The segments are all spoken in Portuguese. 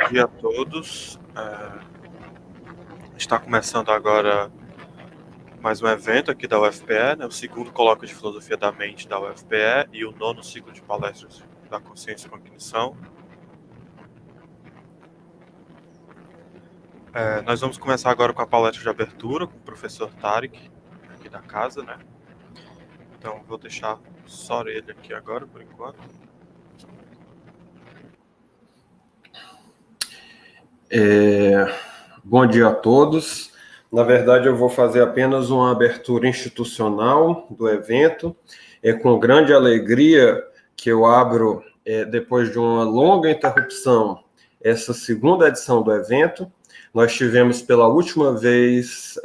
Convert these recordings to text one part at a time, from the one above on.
dia a todos. Está começando agora mais um evento aqui da UFPE, né? O segundo colóquio de Filosofia da Mente da UFPE e o nono ciclo de palestras da Consciência e Cognição. Nós vamos começar agora com a palestra de abertura com o professor Tarek, aqui da casa, né? Então vou deixar só ele aqui agora, por enquanto. Bom dia a todos. Na verdade, eu vou fazer apenas uma abertura institucional do evento. É com grande alegria que eu abro, depois de uma longa interrupção, essa segunda edição do evento. Nós tivemos pela última vez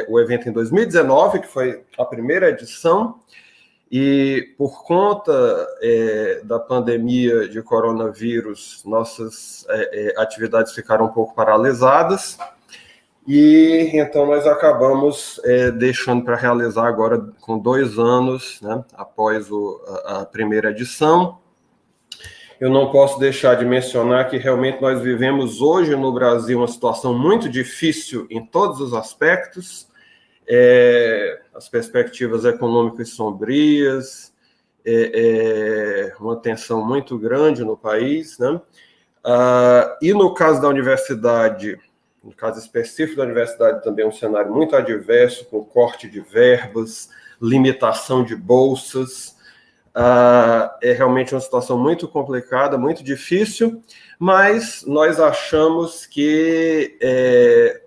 o evento em 2019, que foi a primeira edição, e por conta da pandemia de coronavírus, nossas atividades ficaram um pouco paralisadas, e então nós acabamos deixando para realizar agora com 2 anos, né, após a primeira edição. Eu não posso deixar de mencionar que realmente nós vivemos hoje no Brasil uma situação muito difícil em todos os aspectos. As perspectivas econômicas sombrias, uma tensão muito grande no país, né? E no caso da universidade, no caso específico da universidade, também é um cenário muito adverso, com corte de verbas, limitação de bolsas. É realmente uma situação muito complicada, muito difícil, mas nós achamos que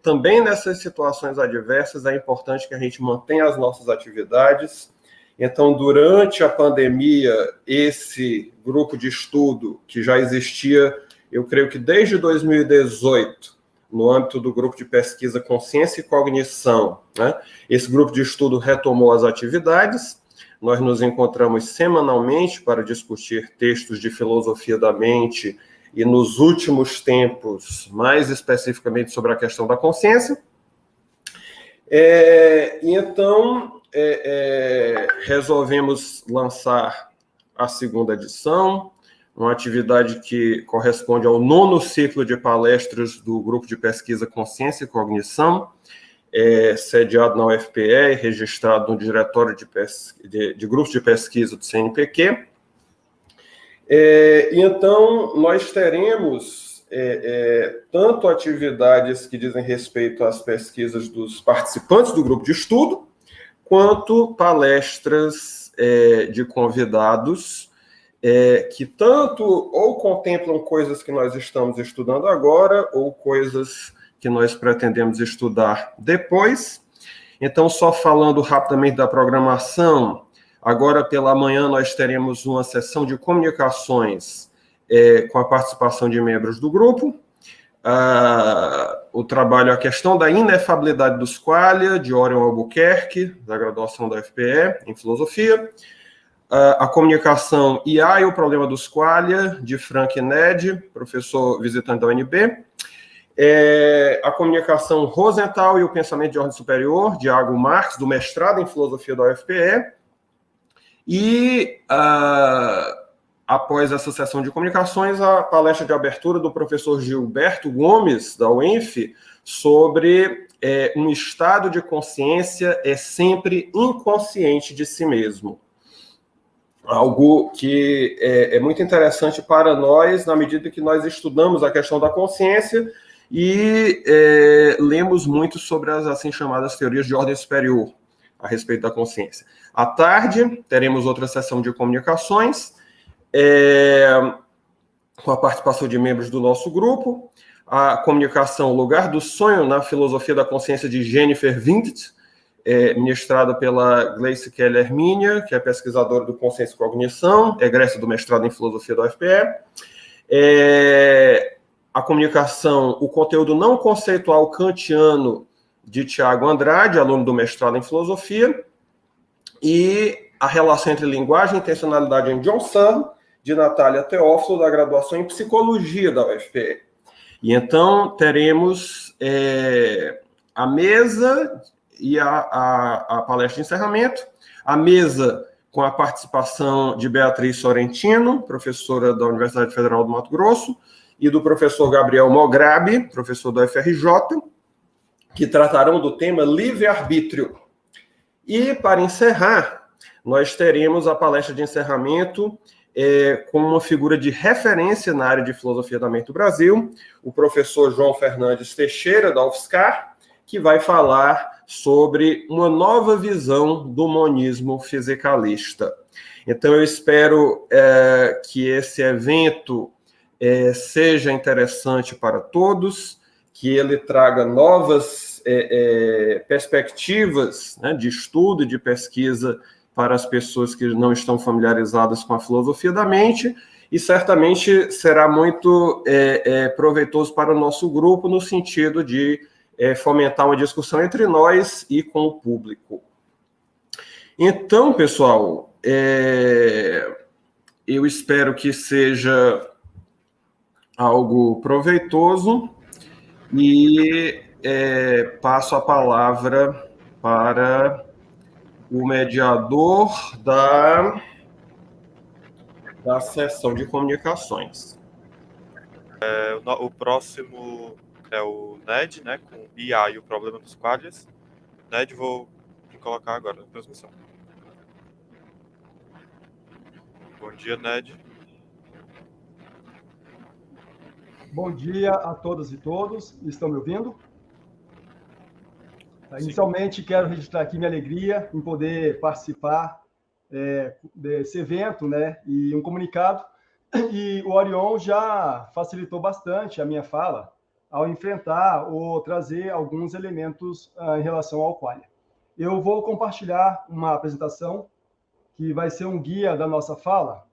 também nessas situações adversas é importante que a gente mantenha as nossas atividades. Então, durante a pandemia, esse grupo de estudo que já existia, eu creio que desde 2018, no âmbito do grupo de pesquisa Consciência e Cognição, né, esse grupo de estudo retomou as atividades. Nós nos encontramos semanalmente para discutir textos de filosofia da mente e, nos últimos tempos, mais especificamente sobre a questão da consciência. Então, resolvemos lançar a segunda edição, uma atividade que corresponde ao nono ciclo de palestras do grupo de pesquisa Consciência e Cognição, sediado na UFPE e registrado no Diretório de Grupos de Pesquisa do CNPq. Então, nós teremos tanto atividades que dizem respeito às pesquisas dos participantes do grupo de estudo, quanto palestras de convidados que tanto ou contemplam coisas que nós estamos estudando agora, ou coisas que nós pretendemos estudar depois. Então, só falando rapidamente da programação, agora pela manhã nós teremos uma sessão de comunicações com a participação de membros do grupo, o trabalho A Questão da Inefabilidade dos Qualia, de Orion Albuquerque, da graduação da UFPE, em Filosofia, a comunicação IA e o Problema dos Qualia, de Frank Ned, professor visitante da UNB, a comunicação Rosenthal e o Pensamento de Ordem Superior, de Iago Marques, do mestrado em Filosofia da UFPE, e após essa sessão de comunicações, a palestra de abertura do professor Gilberto Gomes, da UENF, sobre um estado de consciência sempre inconsciente de si mesmo. Algo que é muito interessante para nós, na medida que nós estudamos a questão da consciência e lemos muito sobre as assim chamadas teorias de ordem superior a respeito da consciência. À tarde, teremos outra sessão de comunicações, com a participação de membros do nosso grupo, a comunicação Lugar do Sonho na Filosofia da Consciência, de Jennifer Vindt, ministrada pela Gleice Keller Hermínia, que é pesquisadora do Consciência e Cognição, egressa do mestrado em Filosofia da UFPE. A comunicação O Conteúdo Não Conceitual Kantiano, de Tiago Andrade, aluno do mestrado em Filosofia, e a relação entre linguagem e intencionalidade em John Searle, de Natália Teófilo, da graduação em Psicologia da UFPE. E então teremos a mesa e a palestra de encerramento, a mesa com a participação de Beatriz Sorrentino, professora da Universidade Federal do Mato Grosso, e do professor Gabriel Mograbi, professor do FRJ, que tratarão do tema livre-arbítrio. E, para encerrar, nós teremos a palestra de encerramento com uma figura de referência na área de filosofia da mente do Brasil, o professor João Fernandes Teixeira, da UFSCar, que vai falar sobre uma nova visão do monismo fisicalista. Então, eu espero que esse evento seja interessante para todos, que ele traga novas perspectivas, né, de estudo e de pesquisa para as pessoas que não estão familiarizadas com a filosofia da mente, e certamente será muito proveitoso para o nosso grupo, no sentido de fomentar uma discussão entre nós e com o público. Então, pessoal, eu espero que seja algo proveitoso e passo a palavra para o mediador da sessão de comunicações. O próximo é o Ned, né, com IA e o problema dos quadros. Ned, vou te colocar agora na transmissão. Bom dia, Ned. Bom dia a todas e todos. Estão me ouvindo? Inicialmente, quero registrar aqui minha alegria em poder participar desse evento, né, e um comunicado. E o Orion já facilitou bastante a minha fala ao enfrentar ou trazer alguns elementos em relação ao Qualia. Eu vou compartilhar uma apresentação que vai ser um guia da nossa fala,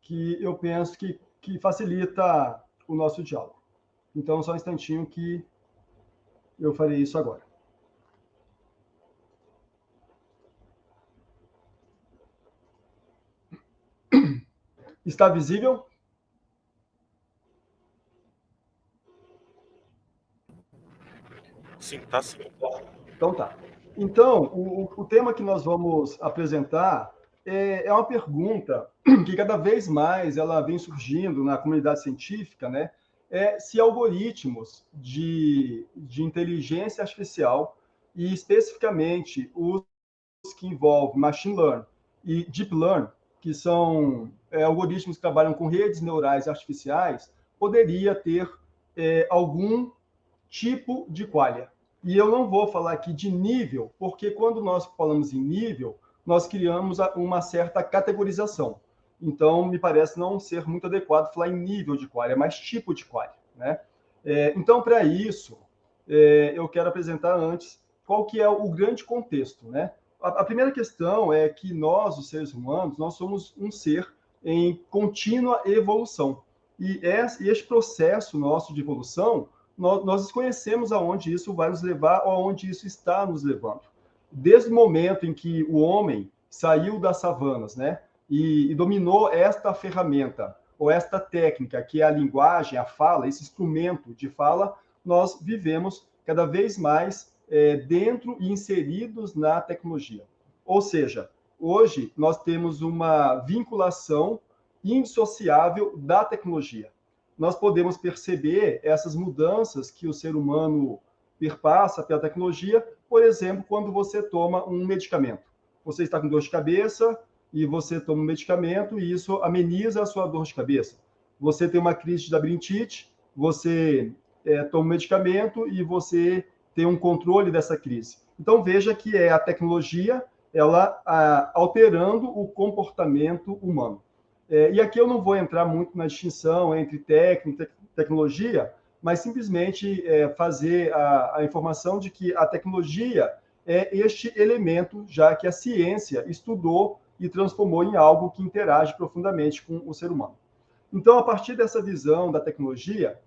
que eu penso que facilita o nosso diálogo. Então, só um instantinho que eu farei isso agora. Está visível? Sim, tá sim. Então tá. Então, o tema que nós vamos apresentar é uma pergunta que cada vez mais ela vem surgindo na comunidade científica, né? Se algoritmos de inteligência artificial, e especificamente os que envolvem machine learning e deep learning, que são algoritmos que trabalham com redes neurais artificiais, poderia ter algum tipo de qualia. E eu não vou falar aqui de nível, porque quando nós falamos em nível, nós criamos uma certa categorização. Então, me parece não ser muito adequado falar em nível de qualia, mas tipo de qualia, né? Então, para isso, eu quero apresentar antes qual que é o grande contexto, né? A primeira questão é que nós, os seres humanos, nós somos um ser em contínua evolução. E este processo nosso de evolução, nós desconhecemos aonde isso vai nos levar ou aonde isso está nos levando. Desde o momento em que o homem saiu das savanas, né, e dominou esta ferramenta ou esta técnica, que é a linguagem, a fala, esse instrumento de fala, nós vivemos cada vez mais dentro e inseridos na tecnologia. Ou seja, hoje nós temos uma vinculação indissociável da tecnologia. Nós podemos perceber essas mudanças que o ser humano perpassa pela tecnologia, por exemplo, quando você toma um medicamento. Você está com dor de cabeça e você toma um medicamento e isso ameniza a sua dor de cabeça. Você tem uma crise de labirintite, você toma um medicamento e você tem um controle dessa crise. Então, veja que é a tecnologia, ela alterando o comportamento humano. E aqui eu não vou entrar muito na distinção entre técnica e tecnologia, mas simplesmente fazer a informação de que a tecnologia é este elemento, já que a ciência estudou e transformou em algo que interage profundamente com o ser humano. Então, a partir dessa visão da tecnologia,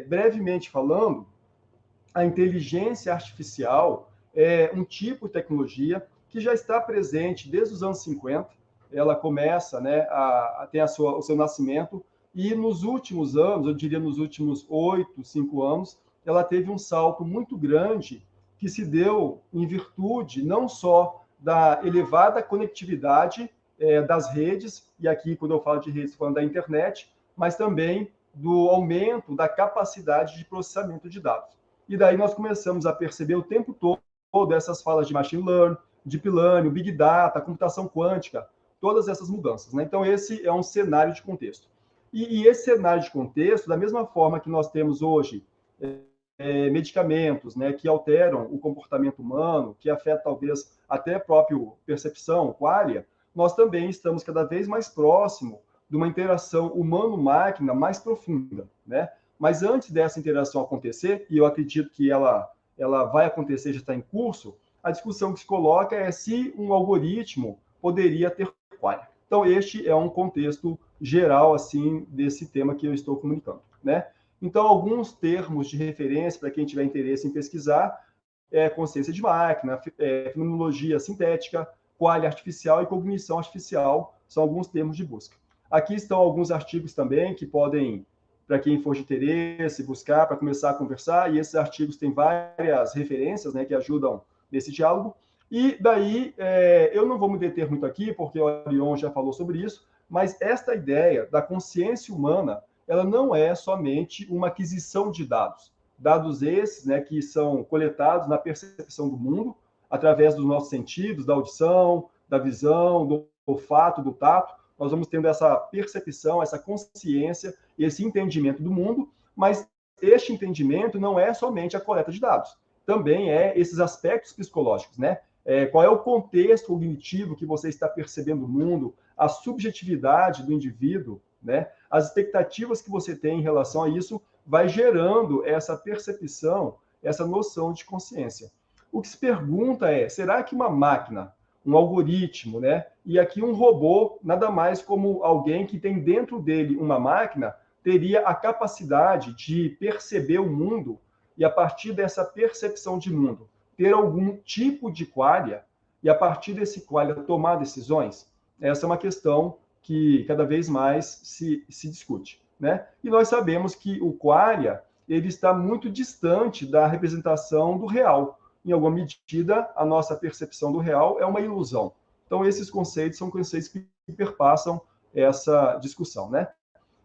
brevemente falando, a inteligência artificial é um tipo de tecnologia que já está presente desde os anos 50. Ela começa, né, tem o seu nascimento, e nos últimos anos, eu diria nos últimos 8, 5 anos, ela teve um salto muito grande que se deu em virtude não só da elevada conectividade das redes, e aqui, quando eu falo de redes, estou falando da internet, mas também do aumento da capacidade de processamento de dados. E daí nós começamos a perceber o tempo todo essas falas de machine learning, deep learning, big data, computação quântica, todas essas mudanças, né? Então, esse é um cenário de contexto. E esse cenário de contexto, da mesma forma que nós temos hoje medicamentos, né, que alteram o comportamento humano, que afetam talvez até a própria percepção, qualia, nós também estamos cada vez mais próximo de uma interação humano-máquina mais profunda, né? Mas antes dessa interação acontecer, e eu acredito que ela vai acontecer, já está em curso, a discussão que se coloca é se um algoritmo poderia ter qualia. Então, este é um contexto geral, assim, desse tema que eu estou comunicando, né? Então, alguns termos de referência para quem tiver interesse em pesquisar é consciência de máquina, fenomenologia sintética, qualia artificial e cognição artificial, são alguns termos de busca. Aqui estão alguns artigos também que podem, para quem for de interesse, buscar para começar a conversar, e esses artigos têm várias referências, né, que ajudam nesse diálogo. E daí, eu não vou me deter muito aqui, porque o Orion já falou sobre isso, mas esta ideia da consciência humana, ela não é somente uma aquisição de dados. Dados esses, né, que são coletados na percepção do mundo, através dos nossos sentidos, da audição, da visão, do olfato, do tato. Nós vamos tendo essa percepção, essa consciência, esse entendimento do mundo, mas este entendimento não é somente a coleta de dados. Também é esses aspectos psicológicos, né? Qual é o contexto cognitivo que você está percebendo o mundo, a subjetividade do indivíduo, né? As expectativas que você tem em relação a isso vai gerando essa percepção, essa noção de consciência. O que se pergunta é, será que uma máquina, um algoritmo, né? E aqui um robô, nada mais como alguém que tem dentro dele uma máquina, teria a capacidade de perceber o mundo e, a partir dessa percepção de mundo, ter algum tipo de qualia e, a partir desse qualia, tomar decisões? Essa é uma questão que cada vez mais se discute, né? E nós sabemos que o qualia, ele está muito distante da representação do real. Em alguma medida, a nossa percepção do real é uma ilusão. Então, esses conceitos são conceitos que perpassam essa discussão, né?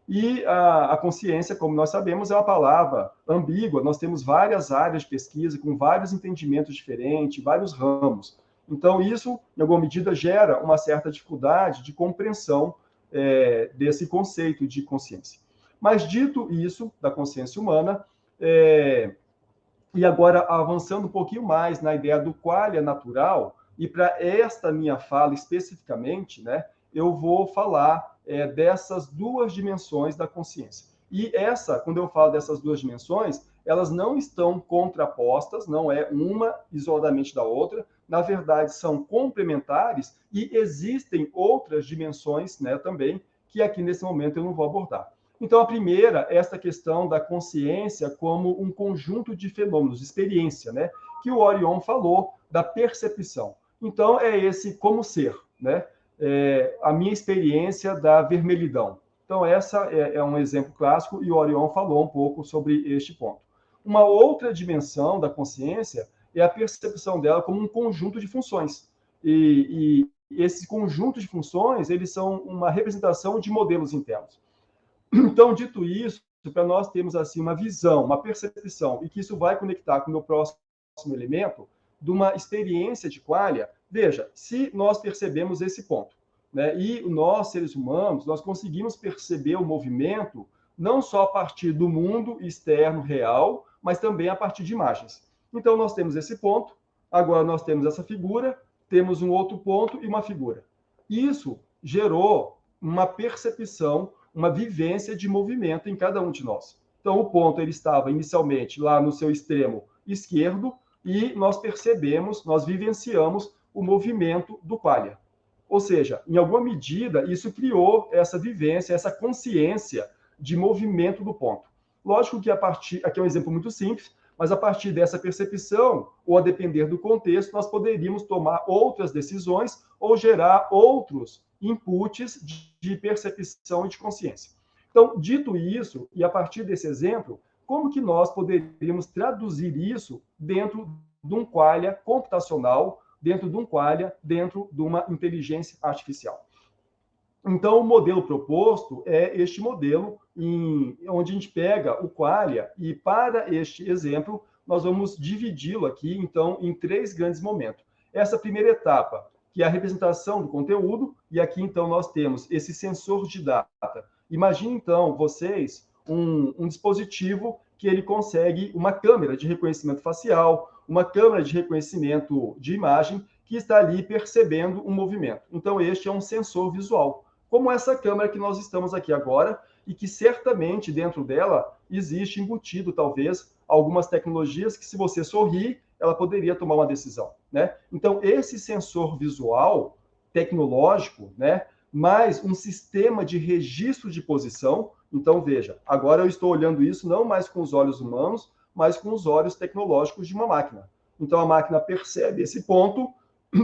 E a consciência, como nós sabemos, é uma palavra ambígua. Nós temos várias áreas de pesquisa com vários entendimentos diferentes, vários ramos. Então, isso, em alguma medida, gera uma certa dificuldade de compreensão desse conceito de consciência. Mas, dito isso, da consciência humana, e agora avançando um pouquinho mais na ideia do qualia natural, e para esta minha fala especificamente, né, eu vou falar dessas duas dimensões da consciência. E quando eu falo dessas duas dimensões, elas não estão contrapostas, não é uma isoladamente da outra, na verdade são complementares e existem outras dimensões, né, também, que aqui nesse momento eu não vou abordar. Então, a primeira é essa questão da consciência como um conjunto de fenômenos, experiência, né, que o Orion falou, da percepção. Então, é esse como ser, né? A minha experiência da vermelhidão. Então, essa é um exemplo clássico, e o Orion falou um pouco sobre este ponto. Uma outra dimensão da consciência é a percepção dela como um conjunto de funções. E esse conjunto de funções, eles são uma representação de modelos internos. Então, dito isso, para nós termos assim uma visão, uma percepção, e que isso vai conectar com o meu próximo elemento, de uma experiência de qualia, veja, se nós percebemos esse ponto, né, e nós, seres humanos, nós conseguimos perceber o movimento não só a partir do mundo externo real, mas também a partir de imagens. Então, nós temos esse ponto, agora nós temos essa figura, temos um outro ponto e uma figura. Isso gerou uma percepção, uma vivência de movimento em cada um de nós. Então, o ponto ele estava inicialmente lá no seu extremo esquerdo, e nós percebemos, nós vivenciamos o movimento do qualia. Ou seja, em alguma medida, isso criou essa vivência, essa consciência de movimento do ponto. Lógico que aqui é um exemplo muito simples, mas a partir dessa percepção, ou a depender do contexto, nós poderíamos tomar outras decisões ou gerar outros inputs de percepção e de consciência. Então, dito isso, e a partir desse exemplo, como que nós poderíamos traduzir isso dentro de um qualia computacional, dentro de um qualia, dentro de uma inteligência artificial? Então, o modelo proposto é este modelo, onde a gente pega o qualia, e para este exemplo, nós vamos dividi-lo aqui, então, em 3 grandes momentos. Essa primeira etapa, que é a representação do conteúdo, e aqui, então, nós temos esse sensor de data. Imagine, então, vocês, um dispositivo que ele consegue uma câmera de reconhecimento facial, uma câmera de reconhecimento de imagem, que está ali percebendo um movimento. Então, este é um sensor visual, como essa câmera que nós estamos aqui agora, e que certamente dentro dela existe embutido, talvez, algumas tecnologias que, se você sorrir, ela poderia tomar uma decisão, né? Então, esse sensor visual tecnológico, né, mais um sistema de registro de posição. Então, veja, agora eu estou olhando isso não mais com os olhos humanos, mas com os olhos tecnológicos de uma máquina. Então, a máquina percebe esse ponto,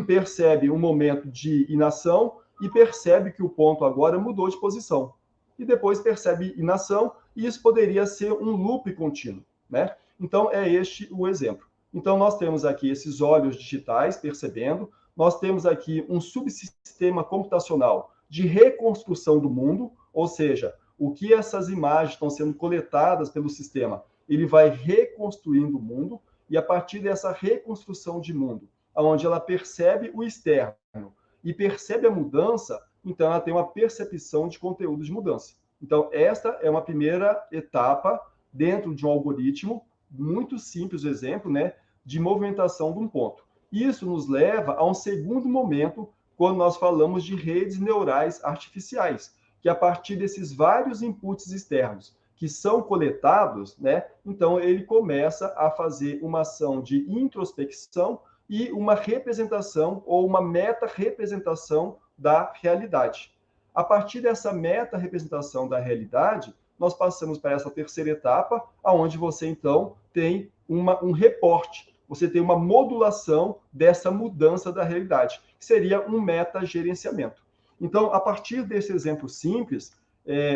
percebe um momento de inação e percebe que o ponto agora mudou de posição. E depois percebe inação, e isso poderia ser um loop contínuo, né? Então, é este o exemplo. Então, nós temos aqui esses olhos digitais percebendo, nós temos aqui um subsistema computacional de reconstrução do mundo, ou seja, o que essas imagens estão sendo coletadas pelo sistema, ele vai reconstruindo o mundo, e a partir dessa reconstrução de mundo, onde ela percebe o externo e percebe a mudança, então ela tem uma percepção de conteúdo de mudança. Então, esta é uma primeira etapa dentro de um algoritmo, muito simples o exemplo, né, de movimentação de um ponto. Isso nos leva a um segundo momento, quando nós falamos de redes neurais artificiais, que a partir desses vários inputs externos que são coletados, né, então ele começa a fazer uma ação de introspecção e uma representação ou uma meta-representação da realidade. A partir dessa meta-representação da realidade, nós passamos para essa terceira etapa, onde você, então, tem um reporte, você tem uma modulação dessa mudança da realidade, que seria um meta-gerenciamento. Então, a partir desse exemplo simples,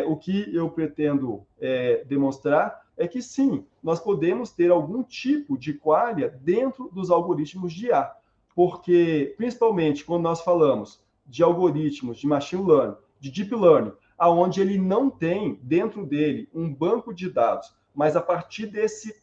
o que eu pretendo demonstrar é que, sim, nós podemos ter algum tipo de qualia dentro dos algoritmos de IA, porque, principalmente, quando nós falamos de algoritmos de machine learning, de deep learning, aonde ele não tem dentro dele um banco de dados, mas a partir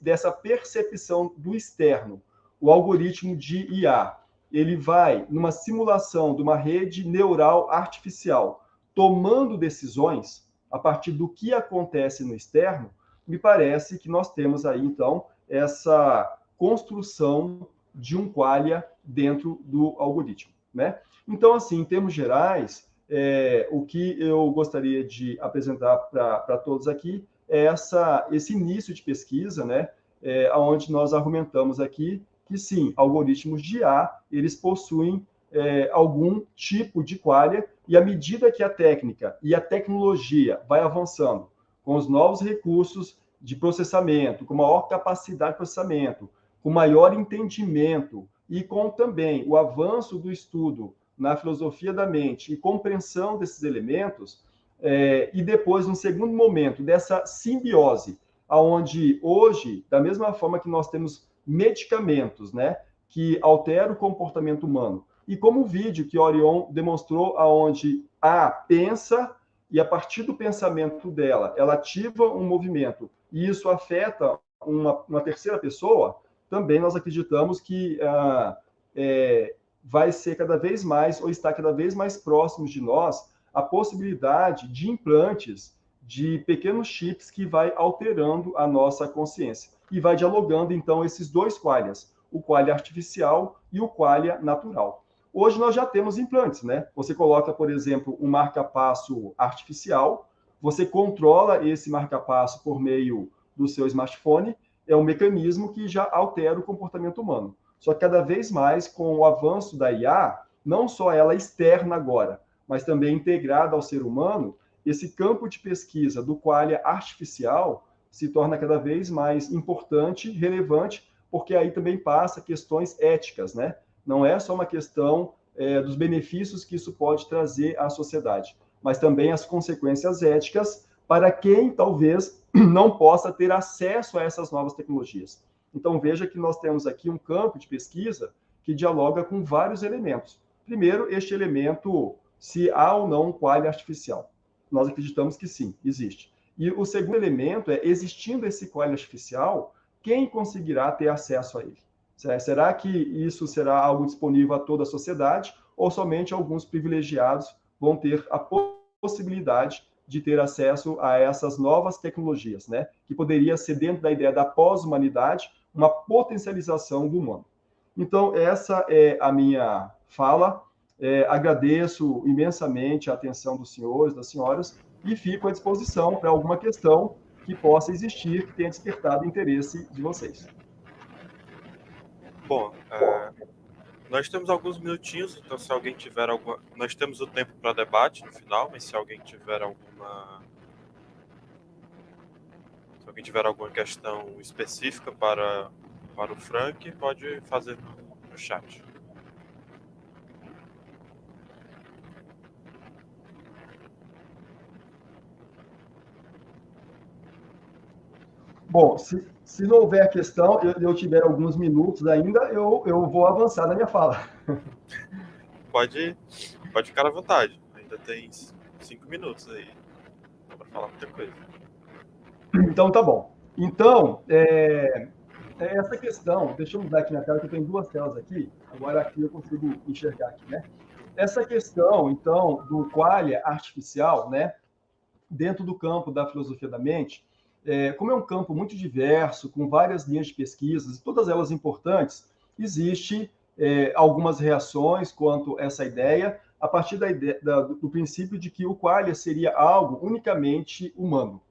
dessa percepção do externo, o algoritmo de IA, ele vai numa simulação de uma rede neural artificial, tomando decisões a partir do que acontece no externo. Me parece que nós temos aí, então, essa construção de um qualia dentro do algoritmo, né? Então, assim, em termos gerais, o que eu gostaria de apresentar para todos aqui é esse início de pesquisa, né, onde nós argumentamos aqui que, sim, algoritmos de IA, eles possuem algum tipo de qualia, e à medida que a técnica e a tecnologia vai avançando com os novos recursos de processamento, com maior capacidade de processamento, com maior entendimento e com também o avanço do estudo na filosofia da mente e compreensão desses elementos, e depois, num segundo momento, dessa simbiose, aonde hoje, da mesma forma que nós temos medicamentos, né, que alteram o comportamento humano, e como o vídeo que Orion demonstrou, aonde a pensa e a partir do pensamento dela, ela ativa um movimento e isso afeta uma terceira pessoa, também nós acreditamos que vai ser cada vez mais, ou está cada vez mais próximo de nós, a possibilidade de implantes de pequenos chips que vai alterando a nossa consciência e vai dialogando, então, esses dois qualias, o qualia artificial e o qualia natural. Hoje nós já temos implantes, né? Você coloca, por exemplo, um marca-passo artificial, você controla esse marca-passo por meio do seu smartphone, é um mecanismo que já altera o comportamento humano. Só que cada vez mais, com o avanço da IA, não só ela externa agora, mas também integrada ao ser humano, esse campo de pesquisa do qualia artificial se torna cada vez mais importante, relevante, porque aí também passa questões éticas, né? Não é só uma questão dos benefícios que isso pode trazer à sociedade, mas também as consequências éticas para quem talvez não possa ter acesso a essas novas tecnologias. Então, veja que nós temos aqui um campo de pesquisa que dialoga com vários elementos. Primeiro, este elemento se há ou não um qualia artificial. Nós acreditamos que sim, existe. E o segundo elemento é, existindo esse qualia artificial, quem conseguirá ter acesso a ele? Será que isso será algo disponível a toda a sociedade ou somente alguns privilegiados vão ter a possibilidade de ter acesso a essas novas tecnologias, né? Que poderia ser, dentro da ideia da pós-humanidade, uma potencialização do humano. Então, essa é a minha fala. Agradeço imensamente a atenção dos senhores, das senhoras, e fico à disposição para alguma questão que possa existir, que tenha despertado o interesse de vocês. Bom, nós temos alguns minutinhos, então se alguém tiver alguma... Nós temos o tempo para debate no final, mas se alguém tiver alguma... Se alguém tiver alguma questão específica para o Frank, pode fazer no chat. Bom, se não houver questão, eu tiver alguns minutos ainda, eu vou avançar na minha fala. Pode ficar à vontade. Ainda tem 5 minutos aí. Dá para falar muita coisa. Então, tá bom. Então, essa questão, deixa eu mudar aqui na tela, que eu tenho duas telas aqui, agora aqui eu consigo enxergar aqui, né? Essa questão, então, do qualia artificial, né, dentro do campo da filosofia da mente, como é um campo muito diverso, com várias linhas de pesquisas, todas elas importantes, existe algumas reações quanto a essa ideia, a partir do princípio de que o qualia seria algo unicamente humano,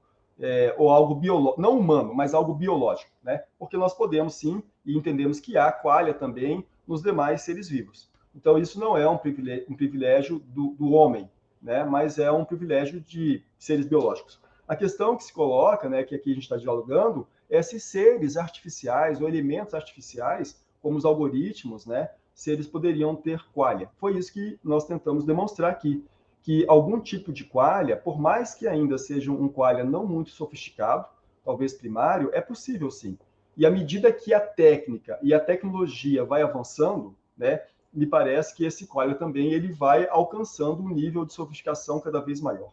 ou algo biológico, não humano, mas algo biológico, né? Porque nós podemos sim, e entendemos que há qualia também nos demais seres vivos. Então, isso não é um privilégio do homem, né? Mas é um privilégio de seres biológicos. A questão que se coloca, né, que aqui a gente está dialogando, é se seres artificiais ou elementos artificiais, como os algoritmos, né, se eles poderiam ter qualia. Foi isso que nós tentamos demonstrar aqui, que algum tipo de qualia, por mais que ainda seja um qualia não muito sofisticado, talvez primário, é possível sim. E à medida que a técnica e a tecnologia vai avançando, né, me parece que esse qualia também ele vai alcançando um nível de sofisticação cada vez maior.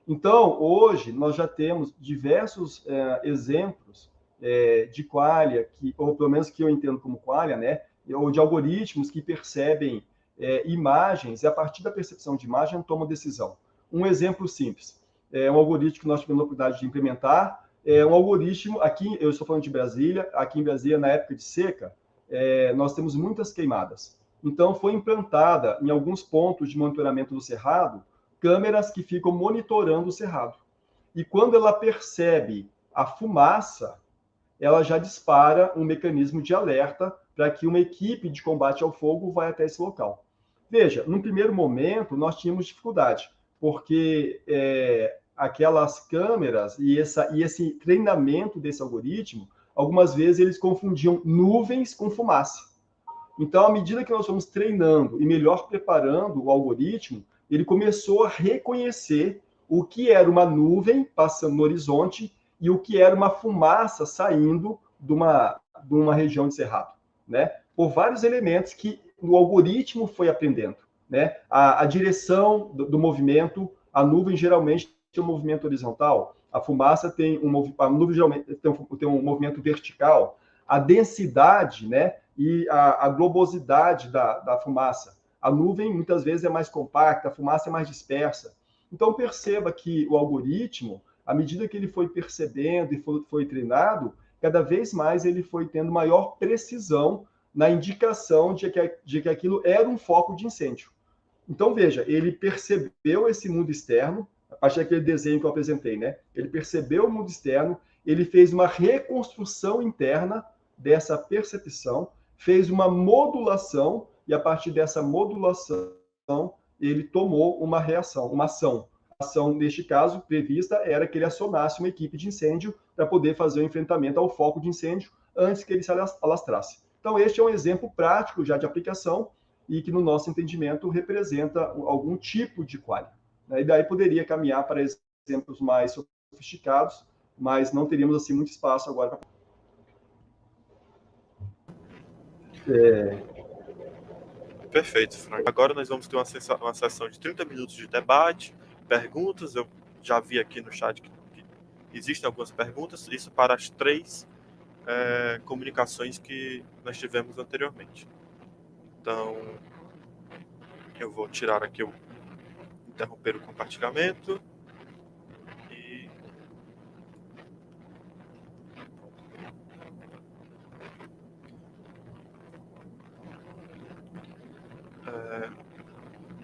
Então, hoje, nós já temos diversos exemplos de qualia, ou pelo menos que eu entendo como qualia, né? Ou de algoritmos que percebem imagens, e a partir da percepção de imagem, tomam decisão. Um exemplo simples, um algoritmo que nós tivemos a oportunidade de implementar, um algoritmo, aqui, eu estou falando de Brasília, aqui em Brasília, na época de seca, nós temos muitas queimadas. Então, foi implantada em alguns pontos de monitoramento do cerrado, câmeras que ficam monitorando o cerrado. E quando ela percebe a fumaça, ela já dispara um mecanismo de alerta para que uma equipe de combate ao fogo vá até esse local. Veja, num primeiro momento, nós tínhamos dificuldade, porque aquelas câmeras e esse treinamento desse algoritmo, algumas vezes eles confundiam nuvens com fumaça. Então, à medida que nós fomos treinando e melhor preparando o algoritmo, ele começou a reconhecer o que era uma nuvem passando no horizonte e o que era uma fumaça saindo de uma região de cerrado, né? Por vários elementos que o algoritmo foi aprendendo, né? A direção do movimento, a nuvem geralmente tem um movimento horizontal, a fumaça tem a nuvem geralmente tem um movimento vertical, a densidade, né? E a globosidade da fumaça. A nuvem, muitas vezes, é mais compacta, a fumaça é mais dispersa. Então, perceba que o algoritmo, à medida que ele foi percebendo e foi treinado, cada vez mais ele foi tendo maior precisão na indicação de que aquilo era um foco de incêndio. Então, veja, ele percebeu esse mundo externo, a partir daquele desenho que eu apresentei, né? Ele percebeu o mundo externo, ele fez uma reconstrução interna dessa percepção, fez uma modulação, e a partir dessa modulação, ele tomou uma reação, uma ação. A ação, neste caso, prevista, era que ele acionasse uma equipe de incêndio para poder fazer o enfrentamento ao foco de incêndio antes que ele se alastrasse. Então, este é um exemplo prático já de aplicação e que, no nosso entendimento, representa algum tipo de qualia. E daí poderia caminhar para exemplos mais sofisticados, mas não teríamos assim muito espaço agora para Perfeito, Frank. Agora nós vamos ter uma sessão de 30 minutos de debate, perguntas. Eu já vi aqui no chat que existem algumas perguntas, isso para as 3 comunicações que nós tivemos anteriormente. Então, eu vou tirar aqui interromper o compartilhamento e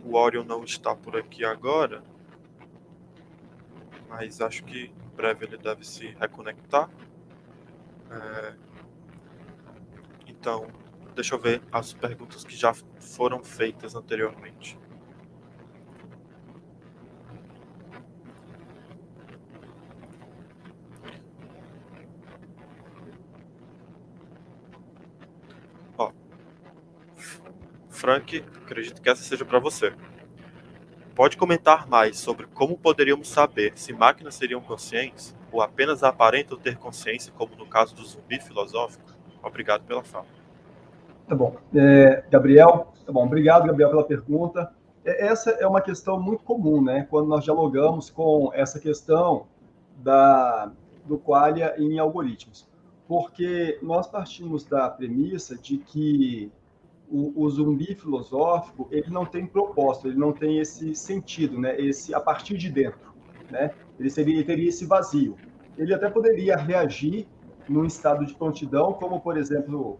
o Orion não está por aqui agora, mas acho que em breve ele deve se reconectar. Então, deixa eu ver as perguntas que já foram feitas anteriormente. Ó, Frank, acredito que essa seja para você. Pode comentar mais sobre como poderíamos saber se máquinas seriam conscientes ou apenas aparentam ter consciência, como no caso do zumbi filosófico? Obrigado pela fala. Tá bom. Gabriel, tá bom. Obrigado, Gabriel, pela pergunta. Essa é uma questão muito comum, né? Quando nós dialogamos com essa questão do qualia em algoritmos. Porque nós partimos da premissa de que o zumbi filosófico, ele não tem propósito, ele não tem esse sentido, né? Esse a partir de dentro, né? Ele teria esse vazio. Ele até poderia reagir num estado de prontidão, como, por exemplo,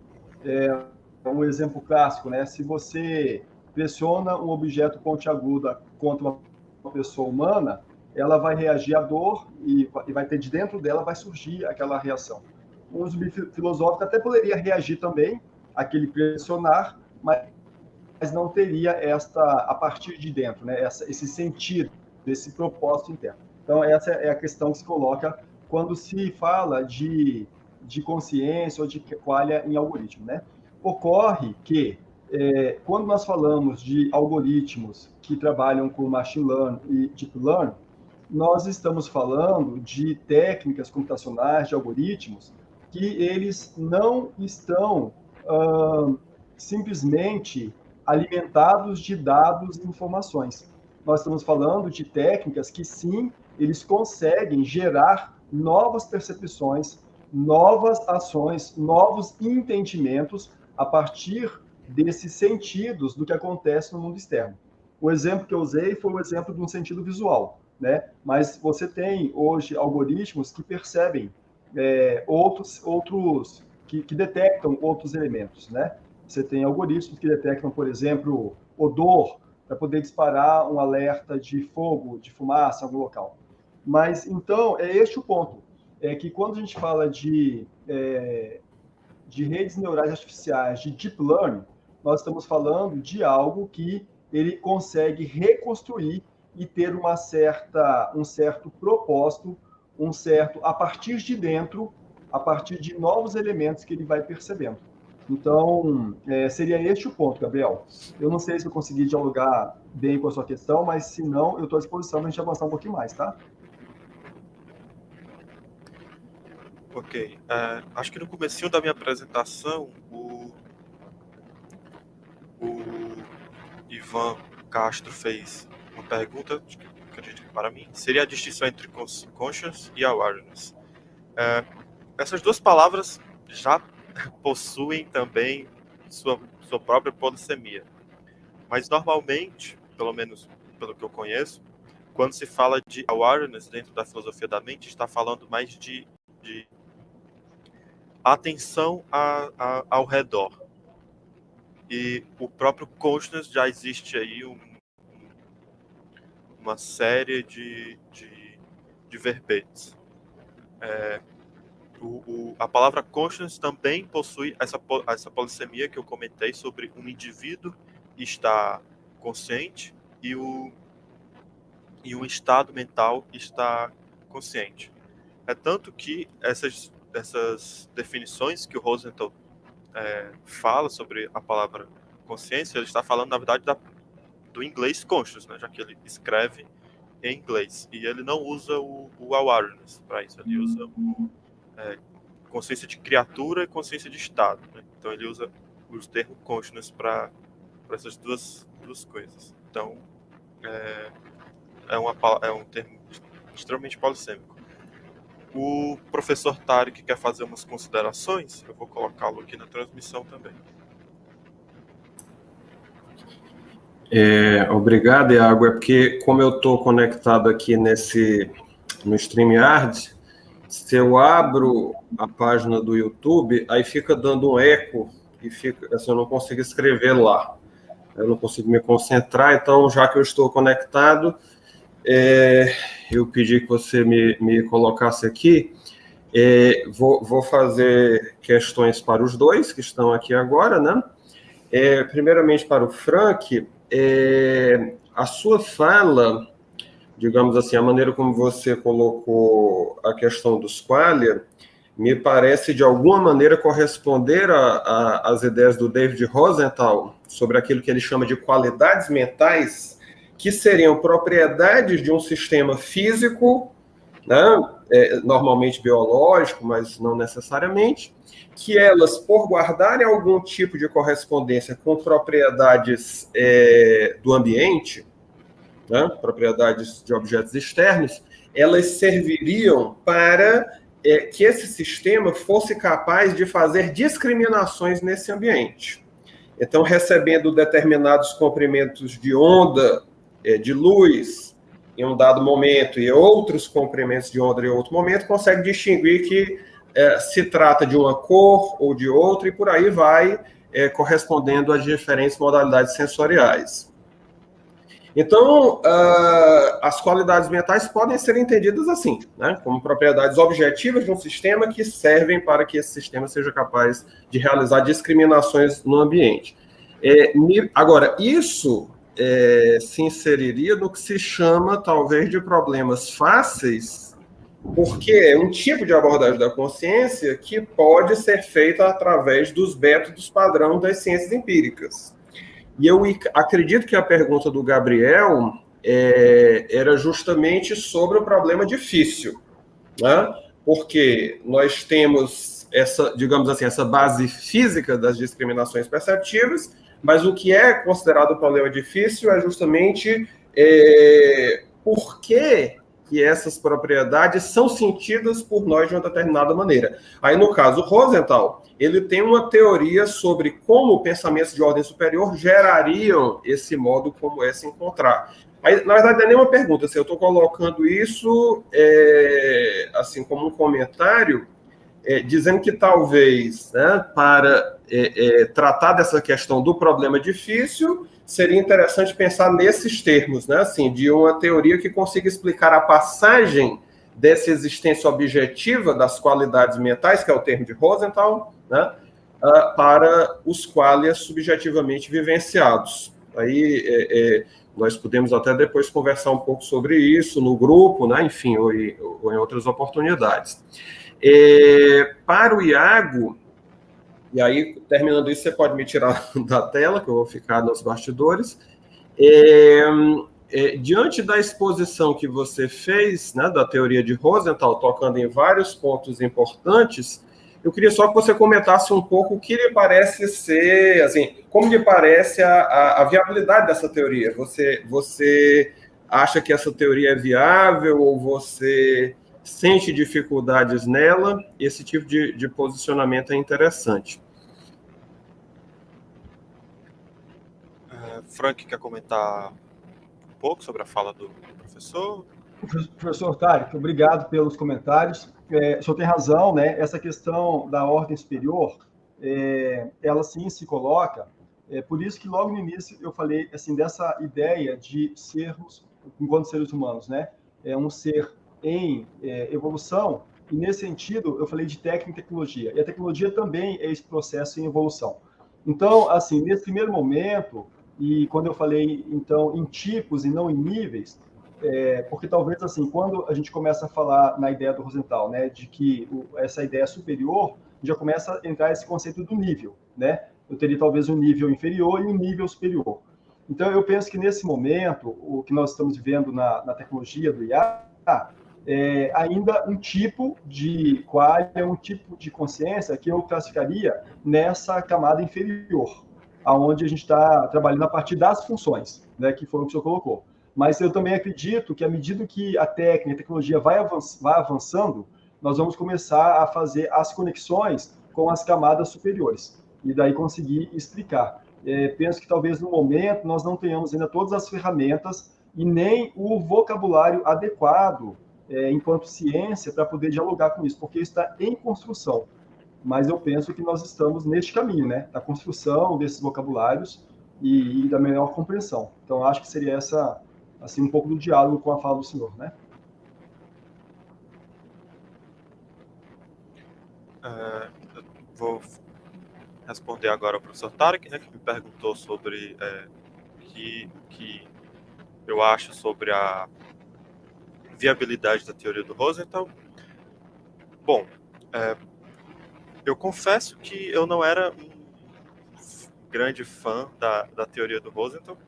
um exemplo clássico, né? Se você pressiona um objeto pontiagudo contra uma pessoa humana, ela vai reagir à dor e vai ter de dentro dela, vai surgir aquela reação. O zumbi filosófico até poderia reagir também àquele pressionar, mas não teria a partir de dentro, né? Esse sentido, esse propósito interno. Então, essa é a questão que se coloca quando se fala de consciência ou de qualia em algoritmo, né? Ocorre que, quando nós falamos de algoritmos que trabalham com machine learning e deep learning, nós estamos falando de técnicas computacionais, de algoritmos, que eles não estão simplesmente alimentados de dados e informações. Nós estamos falando de técnicas que, sim, eles conseguem gerar novas percepções, novas ações, novos entendimentos a partir desses sentidos do que acontece no mundo externo. O exemplo que eu usei foi o exemplo de um sentido visual, né? Mas você tem hoje algoritmos que percebem outros que detectam outros elementos, né? Você tem algoritmos que detectam, por exemplo, odor, para poder disparar um alerta de fogo, de fumaça em algum local. Mas, então, é este o ponto. É que quando a gente fala de redes neurais artificiais, de deep learning, nós estamos falando de algo que ele consegue reconstruir e ter um certo propósito, a partir de dentro, a partir de novos elementos que ele vai percebendo. Então, seria este o ponto, Gabriel. Eu não sei se eu consegui dialogar bem com a sua questão, mas se não, eu estou à disposição para a gente avançar um pouquinho mais, tá? Ok. Acho que no comecinho da minha apresentação, o Ivan Castro fez uma pergunta, acredito que para mim, seria a distinção entre conscious e awareness. Essas duas palavras já possuem também sua própria polissemia. Mas normalmente, pelo menos pelo que eu conheço, quando se fala de awareness dentro da filosofia da mente, está falando mais de atenção ao redor. E o próprio consciousness já existe aí uma série de verbetes. A palavra consciousness também possui essa polissemia que eu comentei sobre um indivíduo estar consciente e um estado mental estar consciente. É tanto que essas definições que o Rosenthal fala sobre a palavra consciência, ele está falando, na verdade, do inglês conscious, né? Já que ele escreve em inglês. E ele não usa o awareness para isso, ele usa consciência de criatura e consciência de estado, né? Então ele usa os termos consciousness para para essas duas coisas. Então, é um termo extremamente polissêmico. O professor Tarek quer fazer umas considerações, eu vou colocá-lo aqui na transmissão também. Obrigado, Iago. É porque, como eu estou conectado aqui no StreamYard, se eu abro a página do YouTube, aí fica dando um eco e fica, assim, eu não consigo escrever lá. Eu não consigo me concentrar, então, já que eu estou conectado, eu pedi que você me colocasse aqui. Vou fazer questões para os dois que estão aqui agora, né? Primeiramente para o Frank, a sua fala, digamos assim, a maneira como você colocou a questão dos qualia, me parece de alguma maneira corresponder às ideias do David Rosenthal sobre aquilo que ele chama de qualidades mentais, que seriam propriedades de um sistema físico, né, normalmente biológico, mas não necessariamente, que elas, por guardarem algum tipo de correspondência com propriedades do ambiente, né, propriedades de objetos externos, elas serviriam para que esse sistema fosse capaz de fazer discriminações nesse ambiente. Então, recebendo determinados comprimentos de onda de luz em um dado momento e outros comprimentos de onda em outro momento, consegue distinguir que se trata de uma cor ou de outra, e por aí vai, correspondendo às diferentes modalidades sensoriais. Então, as qualidades mentais podem ser entendidas assim, né, como propriedades objetivas de um sistema que servem para que esse sistema seja capaz de realizar discriminações no ambiente. Agora, isso se inseriria no que se chama, talvez, de problemas fáceis, porque é um tipo de abordagem da consciência que pode ser feita através dos métodos padrão das ciências empíricas. E eu acredito que a pergunta do Gabriel era justamente sobre o problema difícil, né? Porque nós temos essa, digamos assim, essa base física das discriminações perceptivas, mas o que é considerado problema difícil é justamente por que essas propriedades são sentidas por nós de uma determinada maneira. Aí, no caso, Rosenthal, ele tem uma teoria sobre como pensamentos de ordem superior gerariam esse modo como se encontrar. Aí, na verdade, não é nenhuma pergunta, assim, eu estou colocando isso assim como um comentário, dizendo que talvez, né, para tratar dessa questão do problema difícil, seria interessante pensar nesses termos, né, assim, de uma teoria que consiga explicar a passagem dessa existência objetiva das qualidades mentais, que é o termo de Rosenthal, né, para os qualias subjetivamente vivenciados. Aí nós podemos até depois conversar um pouco sobre isso no grupo, né, enfim, ou em outras oportunidades. Para o Iago, e aí, terminando isso, você pode me tirar da tela, que eu vou ficar nos bastidores. Diante da exposição que você fez, né, da teoria de Rosenthal, tocando em vários pontos importantes, eu queria só que você comentasse um pouco o que lhe parece ser, assim, como lhe parece a viabilidade dessa teoria. Você acha que essa teoria é viável ou você sente dificuldades nela? Esse tipo de posicionamento é interessante. Frank quer comentar um pouco sobre a fala do professor? Professor Tarek, obrigado pelos comentários. O senhor tem razão, né? Essa questão da ordem superior, ela sim se coloca. Por isso que logo no início eu falei assim dessa ideia de sermos, enquanto seres humanos, né? Um ser em evolução, e nesse sentido eu falei de técnica e tecnologia. E a tecnologia também é esse processo em evolução. Então, assim, nesse primeiro momento, e quando eu falei, então, em tipos e não em níveis, porque talvez, assim, quando a gente começa a falar na ideia do Rosenthal, né, de que essa ideia superior, já começa a entrar esse conceito do nível, né? Eu teria talvez um nível inferior e um nível superior. Então, eu penso que nesse momento, o que nós estamos vivendo na tecnologia do IA, ainda um tipo de qualia, um tipo de consciência que eu classificaria nessa camada inferior, aonde a gente está trabalhando a partir das funções, né, que foi o que o senhor colocou. Mas eu também acredito que, à medida que a técnica, a tecnologia vai avançando, nós vamos começar a fazer as conexões com as camadas superiores, e daí conseguir explicar. Penso que talvez no momento nós não tenhamos ainda todas as ferramentas e nem o vocabulário adequado enquanto ciência para poder dialogar com isso, porque está em construção. Mas eu penso que nós estamos neste caminho, né? Da construção desses vocabulários e da melhor compreensão. Então, acho que seria essa, assim, um pouco do diálogo com a fala do senhor, né? Vou responder agora ao professor Tarek, né, que me perguntou sobre que eu acho sobre a viabilidade da teoria do Rosenthal. Bom, eu confesso que eu não era um grande fã da teoria do Rosenthal,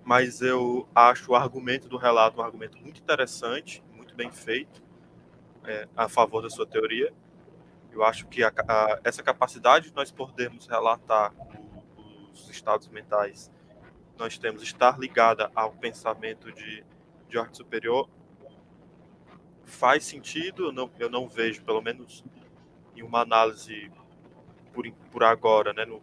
mas eu acho o argumento do relato um argumento muito interessante, muito bem feito, a favor da sua teoria. Eu acho que essa capacidade de nós podermos relatar os estados mentais nós temos estar ligada ao pensamento de ordem superior faz sentido. Eu não vejo, pelo menos em uma análise por agora, né, no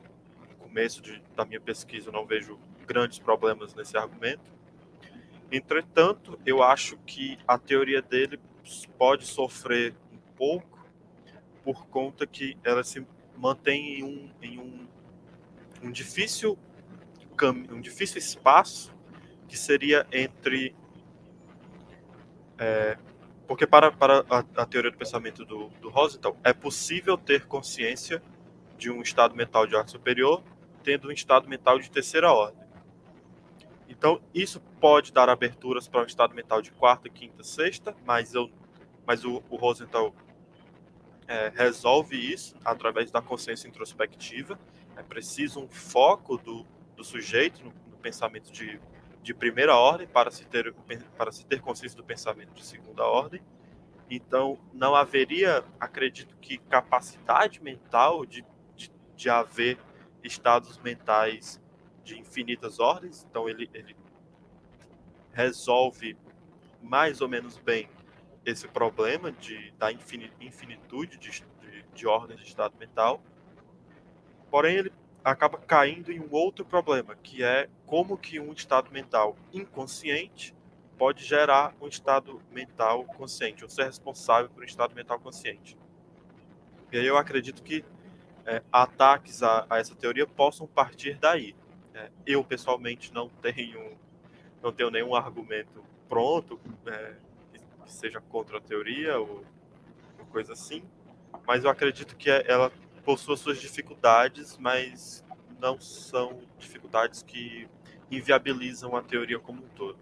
começo da minha pesquisa, eu não vejo grandes problemas nesse argumento. Entretanto, eu acho que a teoria dele pode sofrer um pouco por conta que ela se mantém em um difícil espaço que seria entre porque para a teoria do pensamento do Rosenthal é possível ter consciência de um estado mental de ordem superior tendo um estado mental de terceira ordem. Então isso pode dar aberturas para um estado mental de quarta, quinta, sexta, mas o Rosenthal resolve isso através da consciência introspectiva. É preciso um foco do sujeito no pensamento de primeira ordem para se ter consciência do pensamento de segunda ordem. Então, não haveria, acredito que, capacidade mental de haver estados mentais de infinitas ordens. Então, ele resolve mais ou menos bem esse problema da infinitude de ordens de estado mental. Porém, ele acaba caindo em um outro problema, que é como que um estado mental inconsciente pode gerar um estado mental consciente, ou ser responsável por um estado mental consciente. E aí eu acredito que ataques a essa teoria possam partir daí. Eu, pessoalmente, não tenho nenhum argumento pronto que seja contra a teoria ou coisa assim, mas eu acredito que ela possui suas dificuldades, mas não são dificuldades que inviabilizam a teoria como um todo.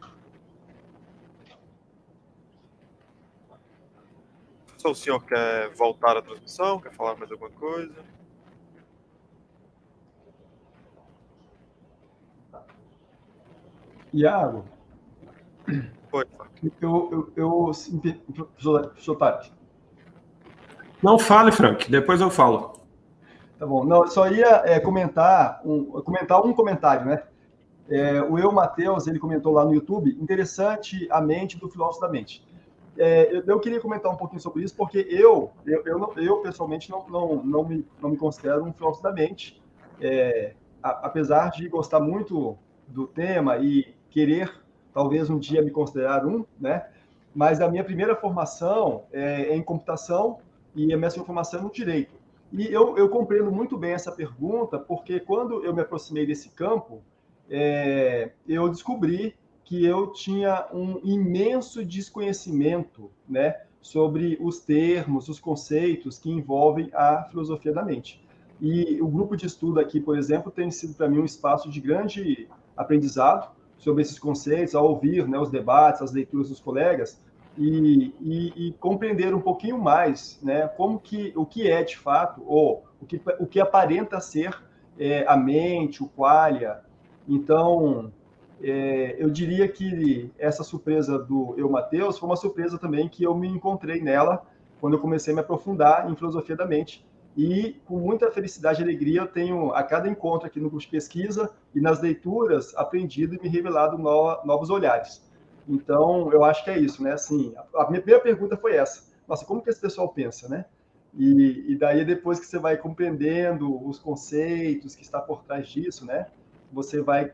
Só o senhor quer voltar à transmissão? Quer falar mais alguma coisa? Iago, Oi. Professor Tarek. Não fale, Frank, depois eu falo. Tá bom. Não, eu só ia comentar um comentário, né? O Matheus, ele comentou lá no YouTube, interessante a mente do filósofo da mente. Eu queria comentar um pouquinho sobre isso, porque eu pessoalmente não me considero um filósofo da mente, apesar de gostar muito do tema e querer talvez um dia me considerar um, né? Mas a minha primeira formação é em computação e a minha segunda formação é no direito. E eu compreendo muito bem essa pergunta, porque quando eu me aproximei desse campo, eu descobri que eu tinha um imenso desconhecimento, né, sobre os termos, os conceitos que envolvem a filosofia da mente. E o grupo de estudo aqui, por exemplo, tem sido para mim um espaço de grande aprendizado sobre esses conceitos, ao ouvir, né, os debates, as leituras dos colegas, e compreender um pouquinho mais, né, o que é de fato, ou o que aparenta ser a mente, o qualia. Então, eu diria que essa surpresa do Matheus foi uma surpresa também que eu me encontrei nela quando eu comecei a me aprofundar em filosofia da mente. E com muita felicidade e alegria eu tenho, a cada encontro aqui no curso de pesquisa e nas leituras, aprendido e me revelado novos olhares. Então, eu acho que é isso, né? Assim, a minha primeira pergunta foi essa. Nossa, como que esse pessoal pensa, né? E daí, depois que você vai compreendendo os conceitos que está por trás disso, né? Você vai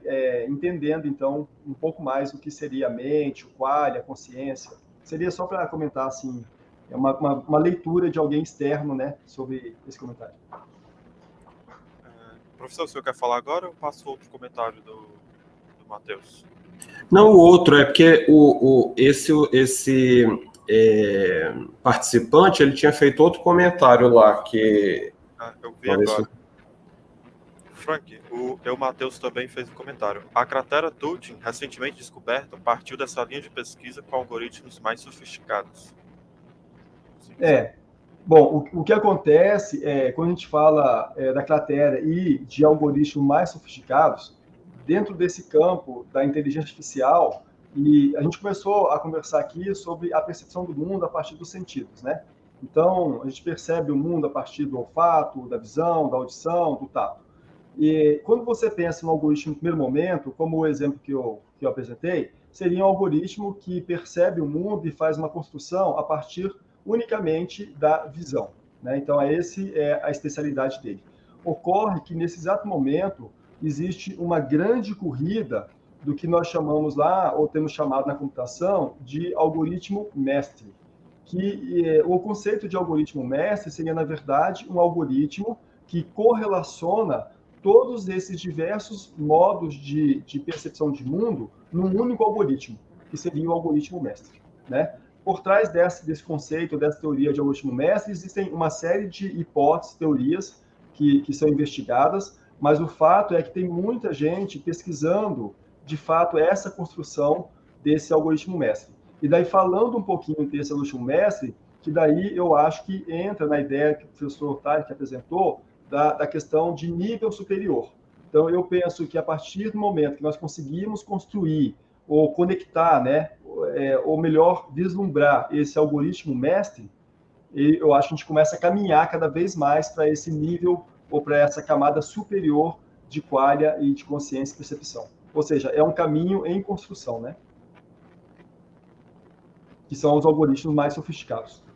entendendo, então, um pouco mais o que seria a mente, o qualia, a consciência. Seria só para comentar, assim, uma leitura de alguém externo, né, sobre esse comentário. Professor, o senhor quer falar agora ou eu passo outro comentário do Matheus? Não, o outro é porque esse participante, ele tinha feito outro comentário lá, que... eu vi agora. Frank, o Matheus também fez um comentário. A cratera Turing, recentemente descoberta, partiu dessa linha de pesquisa com algoritmos mais sofisticados. Bom, o que acontece quando a gente fala da cratera e de algoritmos mais sofisticados, dentro desse campo da inteligência artificial, e a gente começou a conversar aqui sobre a percepção do mundo a partir dos sentidos, né? Então, a gente percebe o mundo a partir do olfato, da visão, da audição, do tato. E quando você pensa no algoritmo no primeiro momento, como o exemplo que eu apresentei, seria um algoritmo que percebe o mundo e faz uma construção a partir unicamente da visão, né? Então, essa é a especialidade dele. Ocorre que, nesse exato momento, existe uma grande corrida do que nós chamamos lá, ou temos chamado na computação, de algoritmo mestre. Que o conceito de algoritmo mestre seria, na verdade, um algoritmo que correlaciona todos esses diversos modos de percepção de mundo num único algoritmo, que seria o algoritmo mestre, né? Por trás desse conceito, dessa teoria de algoritmo mestre, existem uma série de hipóteses, teorias que são investigadas, mas o fato é que tem muita gente pesquisando, de fato, essa construção desse algoritmo mestre. E daí, falando um pouquinho desse algoritmo mestre, que daí eu acho que entra na ideia que o professor Tarek apresentou, da questão de nível superior. Então, eu penso que a partir do momento que nós conseguimos construir ou conectar, né, ou melhor, vislumbrar esse algoritmo mestre, eu acho que a gente começa a caminhar cada vez mais para esse nível ou para essa camada superior de qualia e de consciência e percepção. Ou seja, é um caminho em construção, né? Que são os algoritmos mais sofisticados.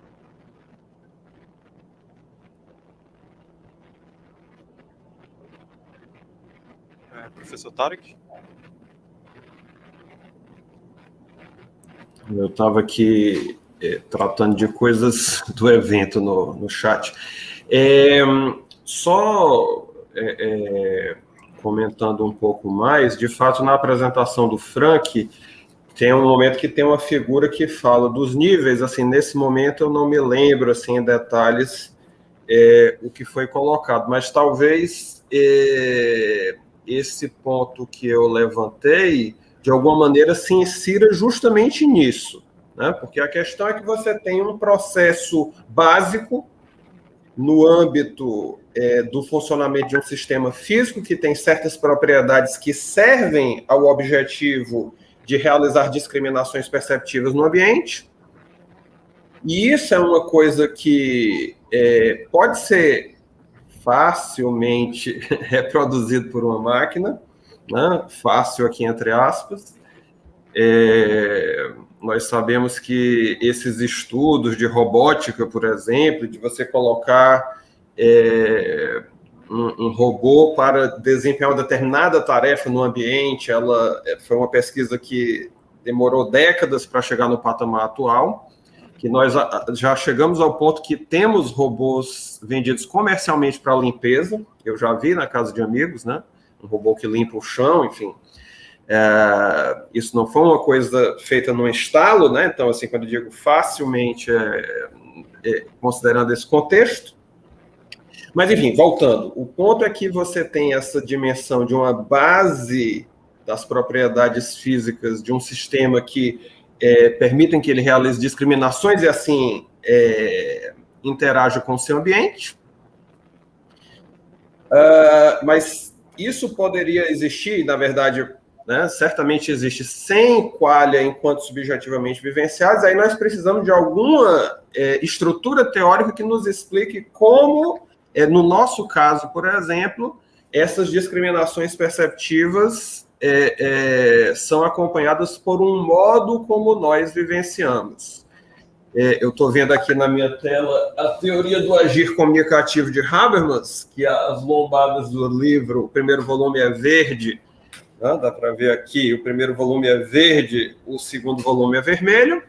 Professor Tarek? Eu estava aqui tratando de coisas do evento no chat. Só comentando um pouco mais, de fato, na apresentação do Frank, tem um momento que tem uma figura que fala dos níveis, assim, nesse momento eu não me lembro, assim, em detalhes, o que foi colocado, mas talvez esse ponto que eu levantei, de alguma maneira, se insira justamente nisso, né? Porque a questão é que você tem um processo básico no âmbito do funcionamento de um sistema físico que tem certas propriedades que servem ao objetivo de realizar discriminações perceptivas no ambiente, e isso é uma coisa que pode ser facilmente reproduzido por uma máquina, né? Fácil aqui entre aspas. Nós sabemos que esses estudos de robótica, por exemplo, de você colocar um robô para desempenhar uma determinada tarefa no ambiente, foi uma pesquisa que demorou décadas para chegar no patamar atual, que nós já chegamos ao ponto que temos robôs vendidos comercialmente para limpeza. Eu já vi na casa de amigos, né? Um robô que limpa o chão, enfim. Isso não foi uma coisa feita num estalo, né? Então, assim, quando eu digo facilmente, considerando esse contexto. Mas, enfim, voltando, o ponto é que você tem essa dimensão de uma base das propriedades físicas de um sistema que permitem que ele realize discriminações e, assim, interaja com o seu ambiente. Mas isso poderia existir, na verdade, né, certamente existe sem qualia enquanto subjetivamente vivenciados, aí nós precisamos de alguma estrutura teórica que nos explique como no nosso caso, por exemplo, essas discriminações perceptivas são acompanhadas por um modo como nós vivenciamos. Eu estou vendo aqui na minha tela a teoria do agir comunicativo de Habermas, que as lombadas do livro, o primeiro volume é verde, né? Dá para ver aqui, o primeiro volume é verde, o segundo volume é vermelho.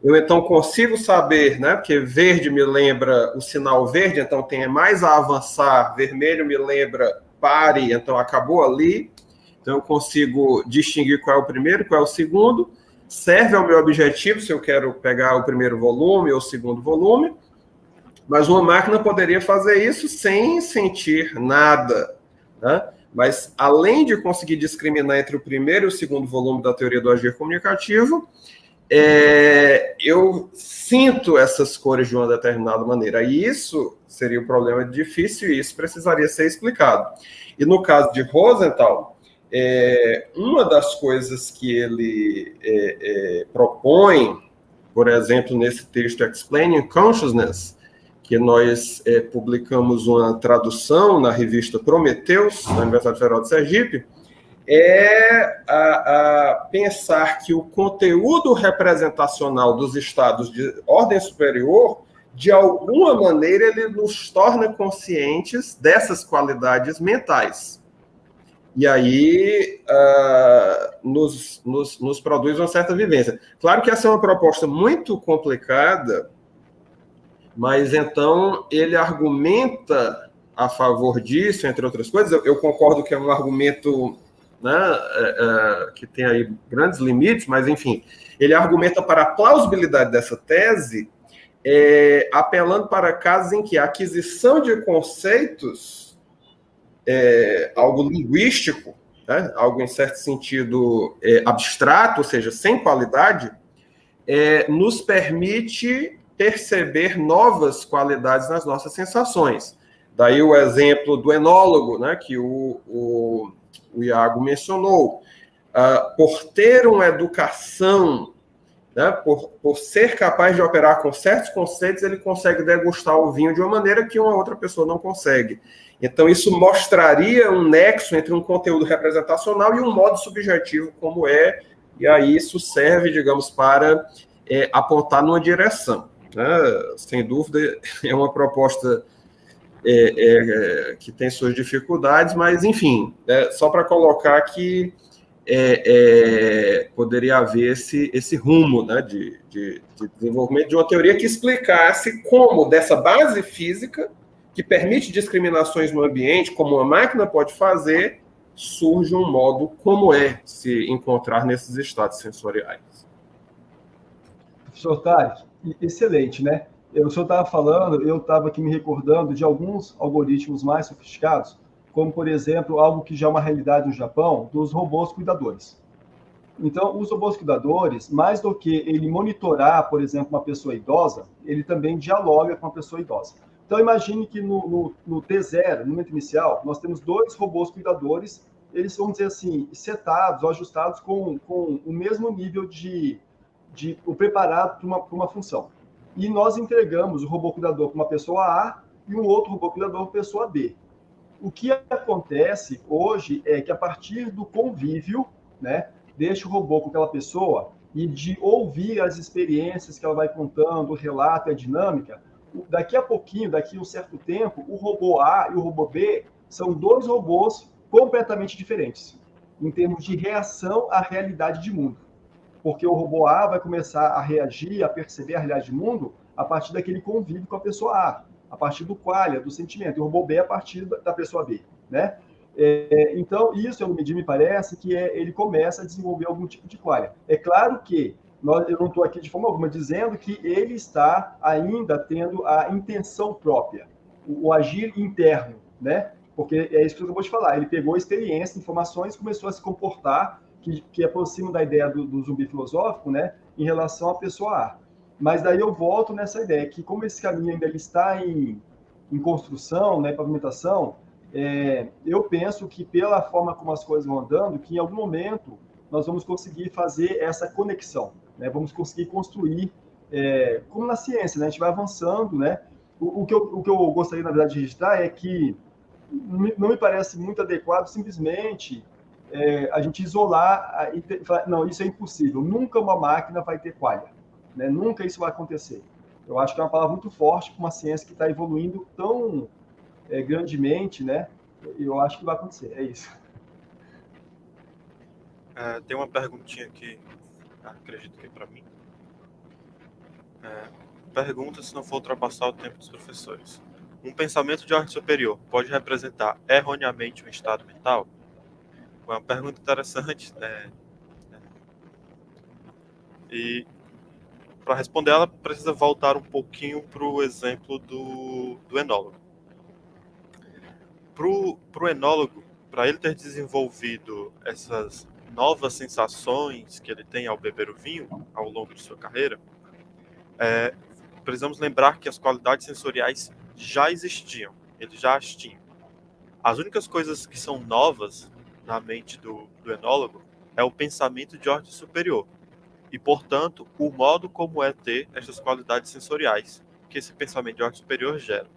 Eu, então, consigo saber, né, porque verde me lembra o sinal verde, então tem mais a avançar, vermelho me lembra pare, então acabou ali. Então, eu consigo distinguir qual é o primeiro, qual é o segundo. Serve ao meu objetivo, se eu quero pegar o primeiro volume ou o segundo volume, mas uma máquina poderia fazer isso sem sentir nada, né? Mas, além de conseguir discriminar entre o primeiro e o segundo volume da teoria do agir comunicativo, eu sinto essas cores de uma determinada maneira. E isso seria um problema difícil e isso precisaria ser explicado. E no caso de Rosenthal, uma das coisas que ele propõe, por exemplo, nesse texto Explaining Consciousness, que nós publicamos uma tradução na revista Prometheus, na Universidade Federal de Sergipe, a pensar que o conteúdo representacional dos estados de ordem superior, de alguma maneira, ele nos torna conscientes dessas qualidades mentais. E aí nos produz uma certa vivência. Claro que essa é uma proposta muito complicada, mas então ele argumenta a favor disso, entre outras coisas. Eu concordo que é um argumento, né, que tem aí grandes limites, mas, enfim, ele argumenta para a plausibilidade dessa tese, apelando para casos em que a aquisição de conceitos algo linguístico, né, algo em certo sentido abstrato, ou seja, sem qualidade, nos permite perceber novas qualidades nas nossas sensações. Daí o exemplo do enólogo, né, que o Iago mencionou. Por ter uma educação, né, por ser capaz de operar com certos conceitos, ele consegue degustar o vinho de uma maneira que uma outra pessoa não consegue. Então, isso mostraria um nexo entre um conteúdo representacional e um modo subjetivo como e aí isso serve, digamos, para apontar numa direção. Né? Sem dúvida, é uma proposta que tem suas dificuldades, mas, enfim, só para colocar que poderia haver esse rumo, né, de desenvolvimento de uma teoria que explicasse como, dessa base física, que permite discriminações no ambiente, como uma máquina pode fazer, surge um modo como se encontrar nesses estados sensoriais. Professor Tarek, excelente, né? O senhor estava falando, eu estava aqui me recordando de alguns algoritmos mais sofisticados, como, por exemplo, algo que já é uma realidade no Japão, dos robôs cuidadores. Então, os robôs cuidadores, mais do que ele monitorar, por exemplo, uma pessoa idosa, ele também dialoga com a pessoa idosa. Então, imagine que no T0, no momento inicial, nós temos 2 robôs cuidadores, eles, vamos dizer assim, setados ou ajustados com o mesmo nível o preparado para uma função. E nós entregamos o robô cuidador para uma pessoa A e um outro robô cuidador para a pessoa B. O que acontece hoje é que, a partir do convívio, né, deixa o robô com aquela pessoa e de ouvir as experiências que ela vai contando, o relato e a dinâmica, daqui a pouquinho, daqui a um certo tempo, o robô A e o robô B são 2 robôs completamente diferentes, em termos de reação à realidade de mundo. Porque o robô A vai começar a reagir, a perceber a realidade do mundo a partir daquele convívio com a pessoa a partir do qualia, do sentimento, e o robô B a partir da pessoa B, né? Então, isso, me parece que ele começa a desenvolver algum tipo de qualia. É claro que eu não estou aqui de forma alguma dizendo que ele está ainda tendo a intenção própria, o agir interno, né? Porque é isso que eu acabou de falar. Ele pegou experiência, informações, começou a se comportar, que aproxima da ideia do zumbi filosófico, né? Em relação à pessoa A. Mas daí eu volto nessa ideia, que como esse caminho ainda está em construção, né, pavimentação, eu penso que pela forma como as coisas vão andando, que em algum momento nós vamos conseguir fazer essa conexão, né? Vamos conseguir construir, como na ciência, né? A gente vai avançando, né? o que eu gostaria, na verdade, de registrar é que não me parece muito adequado simplesmente a gente isolar e falar, não, isso é impossível, nunca uma máquina vai ter qualia, né? Nunca isso vai acontecer. Eu acho que é uma palavra muito forte para uma ciência que está evoluindo tão grandemente, né? Eu acho que vai acontecer, é isso. Tem uma perguntinha aqui, acredito que é para mim. Pergunta se não for ultrapassar o tempo dos professores. Um pensamento de ordem superior pode representar erroneamente um estado mental? É uma pergunta interessante, né? E para responder ela, precisa voltar um pouquinho para o exemplo do enólogo. Para o enólogo, para ele ter desenvolvido essas novas sensações que ele tem ao beber o vinho ao longo de sua carreira, precisamos lembrar que as qualidades sensoriais já existiam, ele já as tinha. As únicas coisas que são novas na mente do enólogo é o pensamento de ordem superior e, portanto, o modo como é ter essas qualidades sensoriais que esse pensamento de ordem superior gera.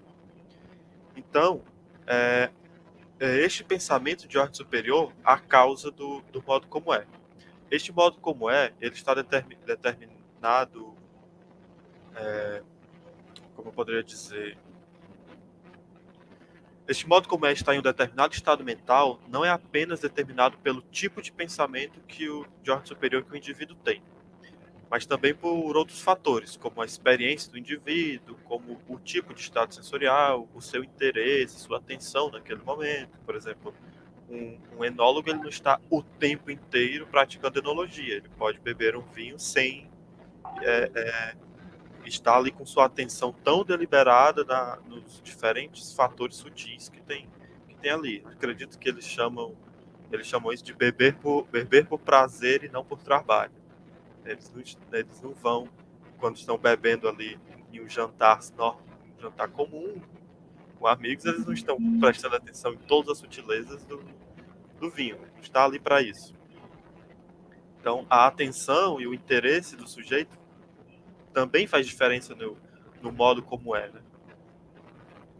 Então, este pensamento de ordem superior a causa do modo como é. Este modo como é, ele está determinado, como eu poderia dizer, este modo como é está em um determinado estado mental não é apenas determinado pelo tipo de pensamento de ordem superior que o indivíduo tem, mas também por outros fatores, como a experiência do indivíduo, como o tipo de estado sensorial, o seu interesse, sua atenção naquele momento. Por exemplo, um enólogo ele não está o tempo inteiro praticando enologia, ele pode beber um vinho sem estar ali com sua atenção tão deliberada nos diferentes fatores sutis que tem ali. Acredito que eles chamam isso de beber por prazer e não por trabalho. Eles não vão, quando estão bebendo ali em um jantar comum, com amigos, eles não estão prestando atenção em todas as sutilezas do vinho. Não está ali para isso. Então, a atenção e o interesse do sujeito também faz diferença no modo como é, né?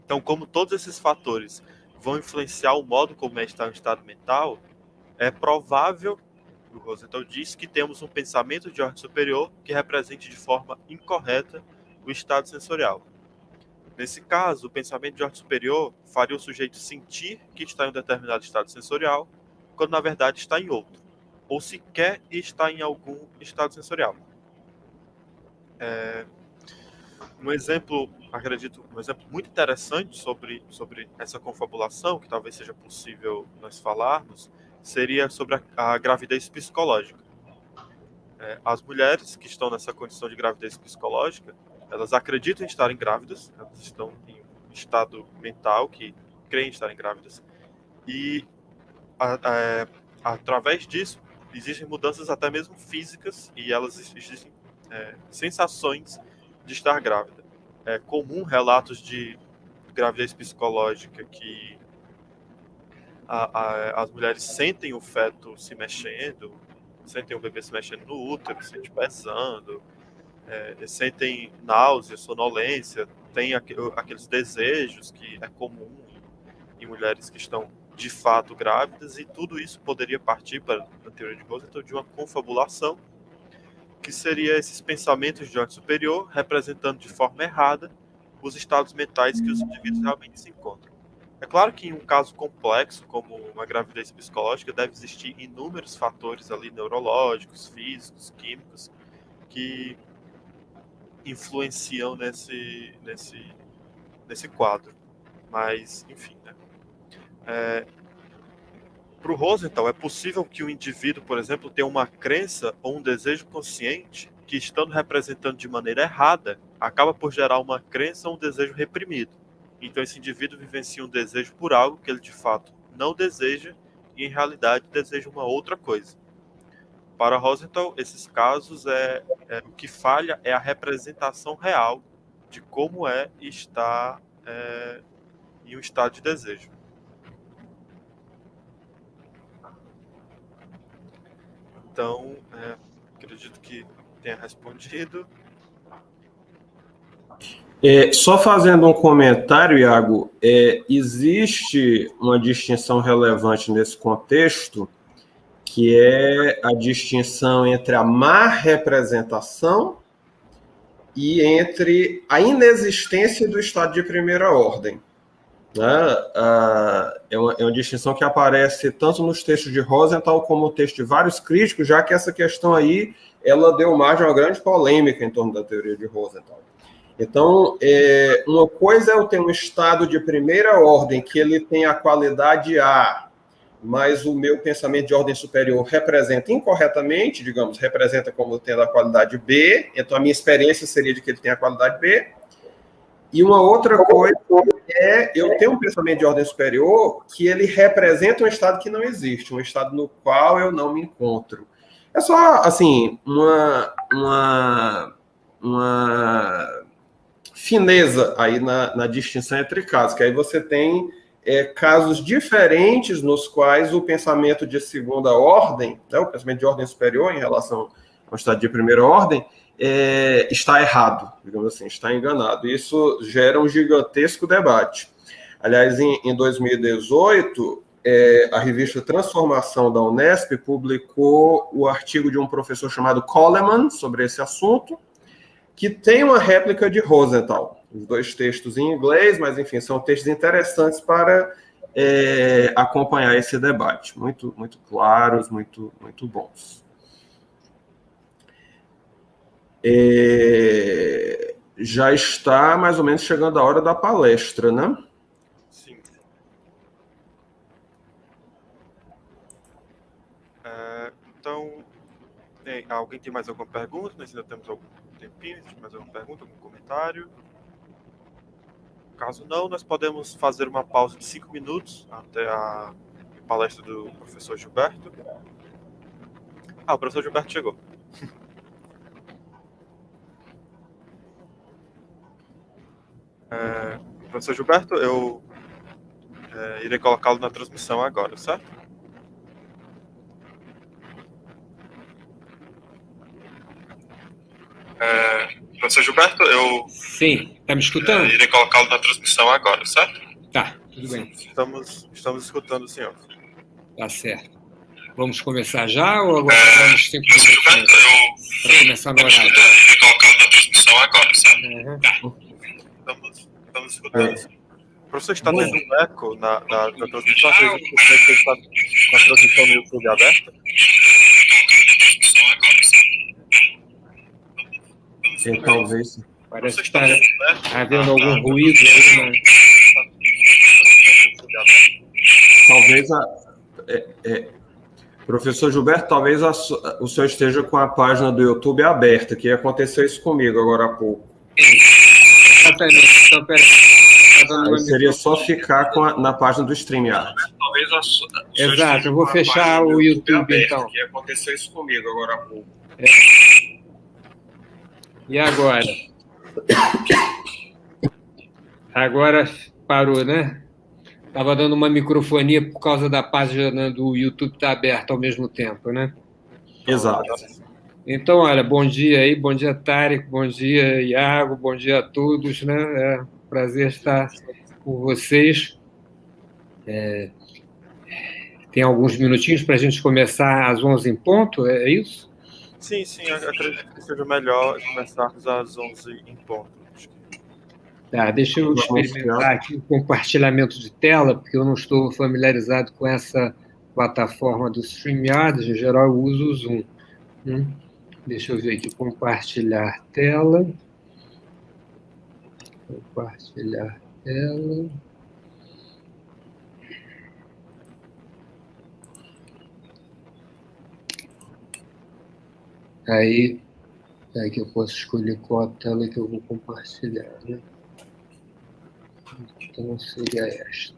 Então, como todos esses fatores vão influenciar o modo como é estar no estado mental, é provável, o Rosenthal diz, que temos um pensamento de ordem superior que represente de forma incorreta o estado sensorial. Nesse caso, o pensamento de ordem superior faria o sujeito sentir que está em um determinado estado sensorial, quando na verdade está em outro, ou sequer está em algum estado sensorial. Um exemplo, acredito, um exemplo muito interessante sobre essa confabulação, que talvez seja possível nós falarmos, seria sobre a gravidez psicológica. As mulheres que estão nessa condição de gravidez psicológica, elas acreditam em estarem grávidas, elas estão em um estado mental que creem estarem grávidas, e através disso existem mudanças até mesmo físicas e elas existem sensações de estar grávida. É comum relatos de gravidez psicológica que as mulheres sentem o feto se mexendo, sentem o bebê se mexendo no útero, sentem pesando, sentem náusea, sonolência, tem aqueles desejos que é comum em mulheres que estão de fato grávidas, e tudo isso poderia partir, para a teoria de Rosenthal, de uma confabulação, que seria esses pensamentos de ordem superior representando de forma errada os estados mentais que os indivíduos realmente se encontram. É claro que em um caso complexo, como uma gravidez psicológica, deve existir inúmeros fatores ali neurológicos, físicos, químicos, que influenciam nesse quadro. Mas, enfim, né? Para o Rosenthal, é possível que o indivíduo, por exemplo, tenha uma crença ou um desejo consciente que, estando representando de maneira errada, acaba por gerar uma crença ou um desejo reprimido. Então, esse indivíduo vivencia um desejo por algo que ele, de fato, não deseja e, em realidade, deseja uma outra coisa. Para Rosenthal, esses casos, o que falha é a representação real de como é estar em um estado de desejo. Então, acredito que tenha respondido. Só fazendo um comentário, Iago, existe uma distinção relevante nesse contexto, que é a distinção entre a má representação e entre a inexistência do estado de primeira ordem. Né? É uma distinção que aparece tanto nos textos de Rosenthal como no texto de vários críticos, já que essa questão aí ela deu margem a uma grande polêmica em torno da teoria de Rosenthal. Então, uma coisa é eu ter um estado de primeira ordem que ele tem a qualidade A, mas o meu pensamento de ordem superior representa incorretamente, digamos, representa como tendo a qualidade B, então a minha experiência seria de que ele tem a qualidade B. E uma outra coisa é eu ter um pensamento de ordem superior que ele representa um estado que não existe, um estado no qual eu não me encontro. É só, assim, uma fineza aí na distinção entre casos, que aí você tem casos diferentes nos quais o pensamento de segunda ordem, né, o pensamento de ordem superior em relação ao estado de primeira ordem, está errado, digamos assim, está enganado. Isso gera um gigantesco debate. Aliás, em 2018, a revista Transformação da Unesp publicou o artigo de um professor chamado Coleman sobre esse assunto, que tem uma réplica de Rosenthal. Os dois textos em inglês, mas, enfim, são textos interessantes para acompanhar esse debate. Muito, muito claros, muito, muito bons. Já está mais ou menos chegando a hora da palestra, né? Sim. Então, alguém tem mais alguma pergunta? Nós ainda temos algum tempinho, tem mais alguma pergunta, algum comentário? Caso não, nós podemos fazer uma pausa de 5 minutos até a palestra do professor Gilberto. O professor Gilberto chegou. Professor Gilberto, eu irei colocá-lo na transmissão agora, certo? Professor Gilberto, Sim, está me escutando? Irei colocá-lo na transmissão agora, certo? Tá, tudo bem. Estamos escutando o senhor. Tá certo. Vamos começar já ou aguardamos 5 minutos para começar no horário? Irei colocá-lo na transmissão agora, certo? Tá. Estamos escutando. O professor está tendo um eco na transmissão? Acredito que você está com a transmissão no YouTube aberta? Talvez. Parece que está havendo algum ruído aí, né? Talvez professor Gilberto, talvez o senhor esteja com a página do YouTube aberta, que aconteceu isso comigo agora há pouco. Exatamente. Então, peraí. Seria só ficar na página do StreamYard. Exato, eu vou fechar o YouTube então. Que aconteceu isso comigo agora há pouco. E agora? Agora parou, né? Estava dando uma microfonia por causa da página do YouTube estar aberta ao mesmo tempo, né? Exato. Então, olha, bom dia aí, bom dia, Tarek, bom dia, Iago, bom dia a todos, né? É um prazer estar com vocês. Tem alguns minutinhos para a gente começar às 11 em ponto, é isso? Sim, acredito que seja melhor começarmos às 11 em ponto. Tá, deixa eu experimentar aqui o compartilhamento de tela, porque eu não estou familiarizado com essa plataforma do StreamYard, em geral eu uso o Zoom. Deixa eu ver aqui, compartilhar tela. Compartilhar tela. Aí que eu posso escolher qual a tela que eu vou compartilhar, né? Então seria esta.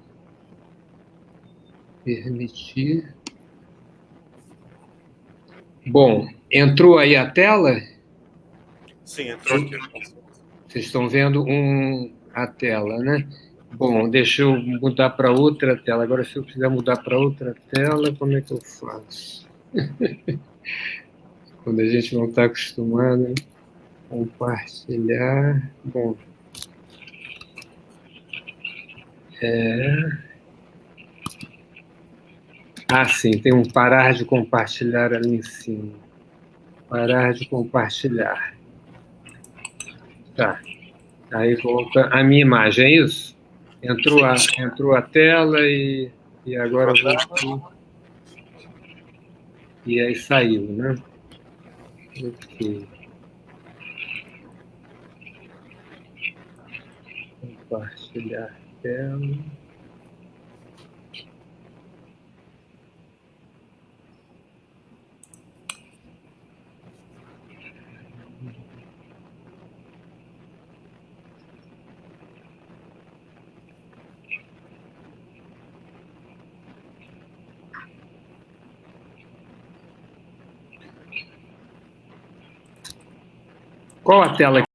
Permitir. Bom, entrou aí a tela? Sim, entrou aqui. Vocês estão vendo a tela, né? Bom, deixa eu mudar para outra tela. Agora, se eu quiser mudar para outra tela, como é que eu faço? Quando a gente não está acostumado, compartilhar. Bom, Sim, tem um parar de compartilhar ali em cima. Parar de compartilhar. Tá. Aí volta a minha imagem, é isso? Entrou a tela e agora voltou. E aí saiu, né? Ok. Compartilhar tela. Qual a tela